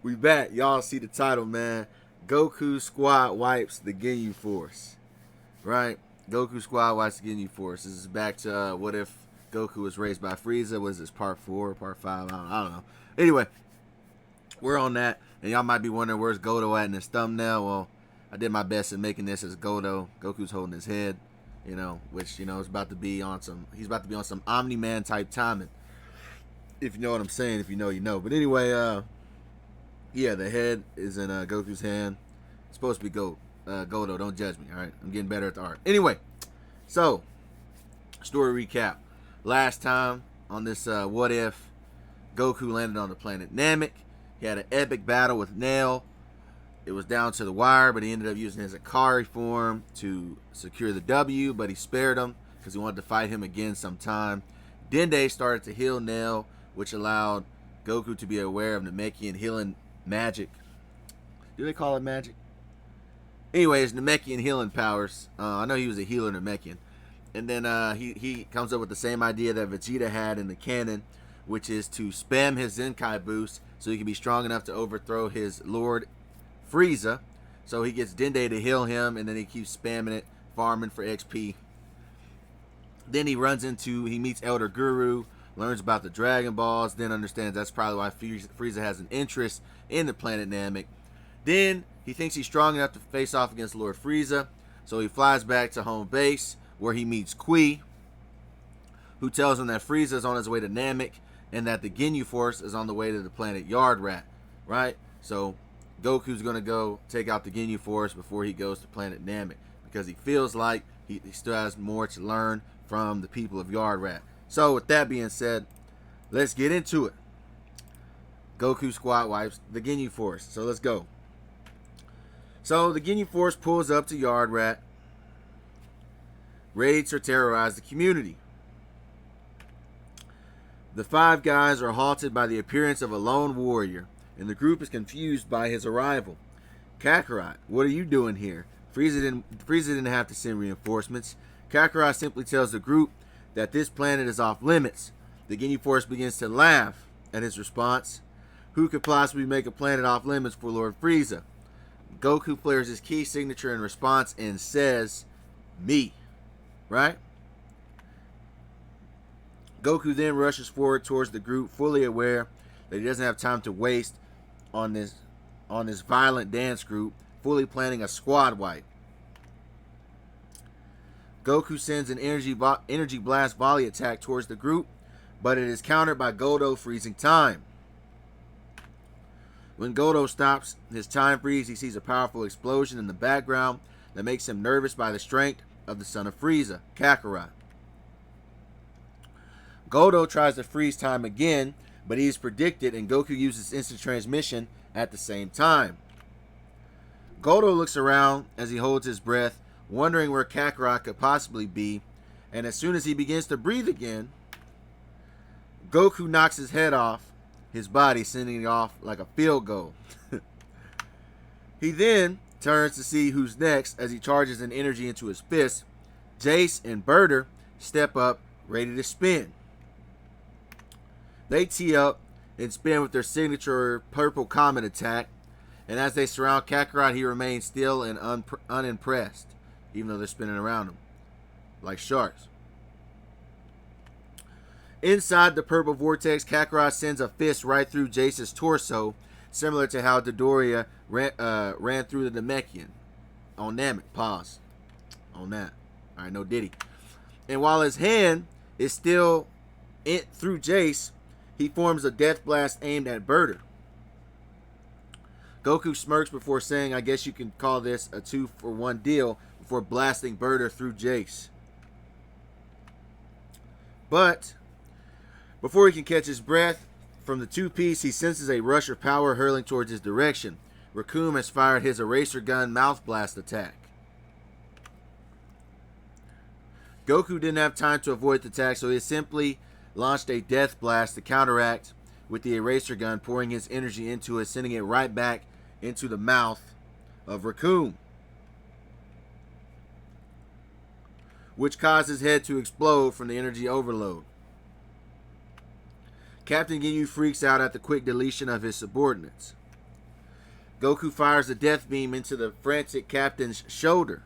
We back. Y'all see the title, man. Goku squad wipes the Ginyu Force. Right? Goku squad wipes the Ginyu Force. This is back to what if Goku was raised by Frieza? Was this part 4 or part 5? I don't know. Anyway, we're on that. And y'all might be wondering where's Goto at in this thumbnail. Well, I did my best in making this as Goto. Goku's holding his head. Which, is about to be on some, he's about to be on some Omni-Man type timing. If you know what I'm saying. If you know, you know. But anyway, yeah, the head is in Goku's hand. It's supposed to be Goto. Don't judge me, all right? I'm getting better at the art. Anyway, so, story recap. Last time on this what if, Goku landed on the planet Namek. He had an epic battle with Nail. It was down to the wire, but he ended up using his Akari form to secure the W, but he spared him because he wanted to fight him again sometime. Dende started to heal Nail, which allowed Goku to be aware of Namekian healing magic. Do they call it magic? Anyways, Namekian healing powers. I know he was a healer Namekian. And then he comes up with the same idea that Vegeta had in the canon, which is to spam his Zenkai boost so he can be strong enough to overthrow his Lord Frieza. So he gets Dende to heal him, and then he keeps spamming it, farming for XP. Then he meets Elder Guru, learns about the Dragon Balls, then understands that's probably why Frieza has an interest in the planet Namek. Then he thinks he's strong enough to face off against Lord Frieza, so he flies back to home base, where he meets Kui, who tells him that Frieza is on his way to Namek, and that the Ginyu Force is on the way to the planet Yard Rat, right? So Goku's going to go take out the Ginyu Force before he goes to planet Namek, because he feels like he still has more to learn from the people of Yard Rat. So with that being said, let's get into it. Goku squad wipes the Ginyu Force. So let's go. So the Ginyu Force pulls up to Yard Rat, ready to terrorize the community. The five guys are halted by the appearance of a lone warrior, and the group is confused by his arrival. Kakarot, what are you doing here? Frieza didn't have to send reinforcements. Kakarot simply tells the group that this planet is off limits. The Ginyu Force begins to laugh at his response. Who could possibly make a planet off limits for Lord Frieza? Goku flares his key signature in response and says, "Me." Right? Goku then rushes forward towards the group, fully aware that he doesn't have time to waste on this violent dance group, fully planning a squad wipe. Goku sends an energy blast volley attack towards the group, but it is countered by Goto freezing time. When Goto stops his time freeze, he sees a powerful explosion in the background that makes him nervous by the strength of the son of Frieza, Kakarot. Goto tries to freeze time again, but he is predicted, and Goku uses instant transmission at the same time. Goto looks around as he holds his breath, wondering where Kakarot could possibly be, and as soon as he begins to breathe again, Goku knocks his head off his body, sending it off like a field goal. He then turns to see who's next as he charges an energy into his fist. Jace and Berter step up, ready to spin. They tee up and spin with their signature purple comet attack, and as they surround Kakarot, he remains still and unimpressed, even though they're spinning around him like sharks. Inside the purple vortex, Kakarot sends a fist right through Jace's torso, similar to how Dodoria ran through the Namekian on Namek. Pause on that. All right, no Diddy. And while his hand is still through Jace, he forms a death blast aimed at Berter. Goku smirks before saying, "I guess you can call this a 2-for-1 deal," before blasting Berter through Jace. But before he can catch his breath from the two-piece, he senses a rush of power hurling towards his direction. Raccoon has fired his eraser gun mouth blast attack. Goku didn't have time to avoid the attack, so he simply launched a death blast to counteract with the eraser gun, pouring his energy into it, sending it right back into the mouth of Raccoon, which caused his head to explode from the energy overload. Captain Ginyu freaks out at the quick deletion of his subordinates. Goku fires a death beam into the frantic captain's shoulder.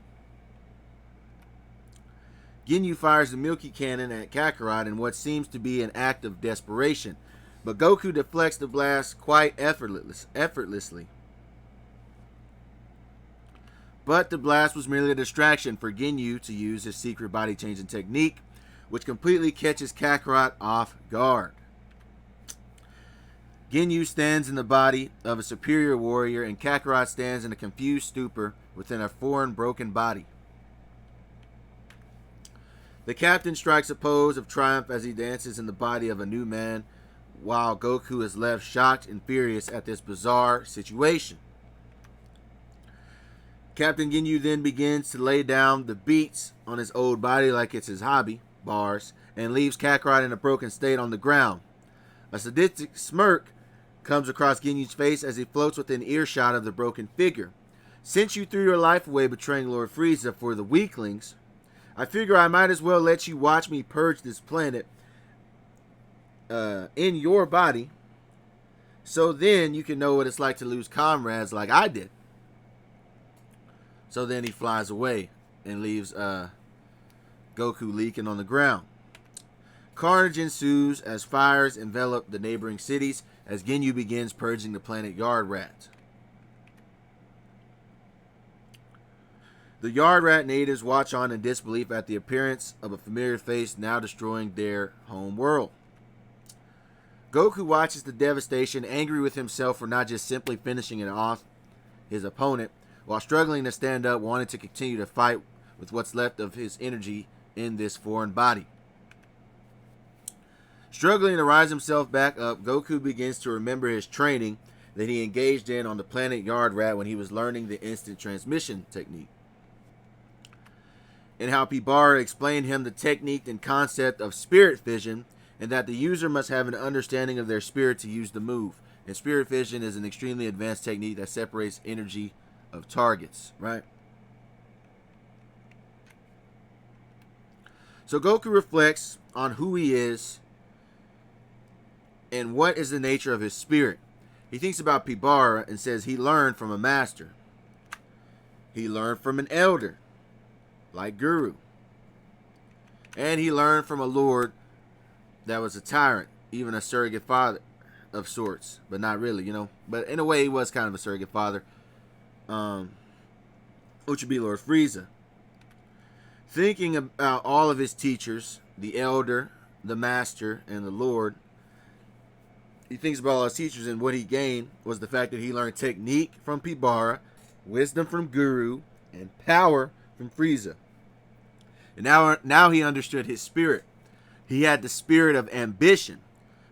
Ginyu fires the Milky Cannon at Kakarot in what seems to be an act of desperation, but Goku deflects the blast quite effortlessly. But the blast was merely a distraction for Ginyu to use his secret body-changing technique, which completely catches Kakarot off guard. Ginyu stands in the body of a superior warrior, and Kakarot stands in a confused stupor within a foreign broken body. The captain strikes a pose of triumph as he dances in the body of a new man, while Goku is left shocked and furious at this bizarre situation. Captain Ginyu then begins to lay down the beats on his old body like it's his hobby, bars, and leaves Kakarot in a broken state on the ground. A sadistic smirk comes across Ginyu's face as he floats within earshot of the broken figure. Since you threw your life away betraying Lord Frieza for the weaklings, I figure I might as well let you watch me purge this planet in your body, so then you can know what it's like to lose comrades like I did. So then he flies away and leaves Goku leaking on the ground. Carnage ensues as fires envelop the neighboring cities as Ginyu begins purging the planet Yard Rat. The Yard Rat natives watch on in disbelief at the appearance of a familiar face now destroying their home world. Goku watches the devastation, angry with himself for not just simply finishing it off his opponent, while struggling to stand up, wanting to continue to fight with what's left of his energy in this foreign body. Struggling to rise himself back up, Goku begins to remember his training that he engaged in on the planet Yard Rat when he was learning the instant transmission technique, and how Pibara explained him the technique and concept of spirit fission, and that the user must have an understanding of their spirit to use the move. And spirit fission is an extremely advanced technique that separates energy of targets, right? So Goku reflects on who he is and what is the nature of his spirit. He thinks about Pibara and says he learned from a master. He learned from an elder, like Guru. And he learned from a lord that was a tyrant, even a surrogate father of sorts, but not really, you know. But in a way, he was kind of a surrogate father, which would be Lord Frieza. Thinking about all of his teachers, the elder, the master, and the lord, he thinks about all his teachers, and what he gained was the fact that he learned technique from Pibara, wisdom from Guru, and power from Frieza. And now he understood his spirit. He had the spirit of ambition,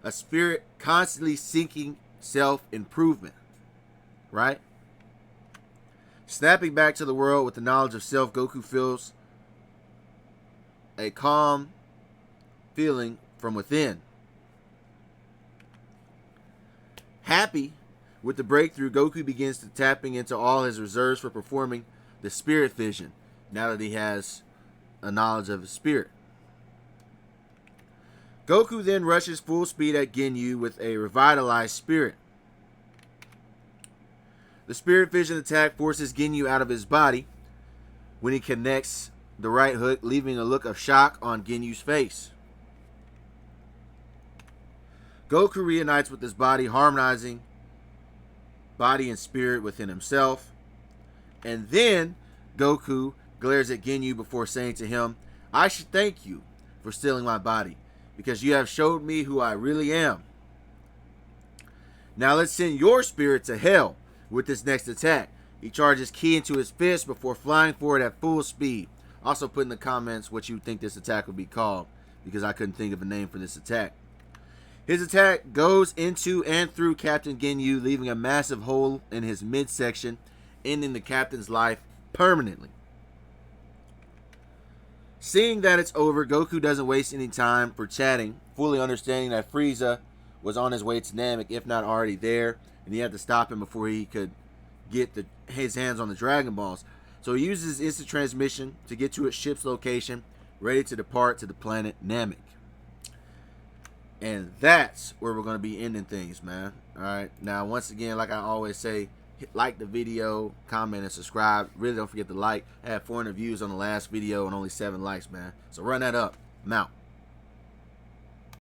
a spirit constantly seeking self-improvement, right? Snapping back to the world with the knowledge of self, Goku feels a calm feeling from within. Happy with the breakthrough, Goku begins to tapping into all his reserves for performing the spirit fission, now that he has a knowledge of his spirit. Goku then rushes full speed at Ginyu with a revitalized spirit. The spirit fission attack forces Ginyu out of his body when he connects the right hook, leaving a look of shock on Ginyu's face. Goku reunites with his body, harmonizing body and spirit within himself. And then Goku glares at Ginyu before saying to him, "I should thank you for stealing my body, because you have showed me who I really am. Now let's send your spirit to hell with this next attack." He charges ki into his fist before flying forward at full speed. Also put in the comments what you think this attack would be called, because I couldn't think of a name for this attack. His attack goes into and through Captain Ginyu, leaving a massive hole in his midsection, ending the captain's life permanently. Seeing that it's over, Goku doesn't waste any time for chatting, fully understanding that Frieza was on his way to Namek, if not already there, and he had to stop him before he could get his hands on the Dragon Balls. So he uses instant transmission to get to his ship's location, ready to depart to the planet Namek. And that's where we're going to be ending things, man. Alright, now once again, like I always say, like the video, comment, and subscribe. Really don't forget to like. I had 400 views on the last video and only 7 likes, man. So run that up. I'm out.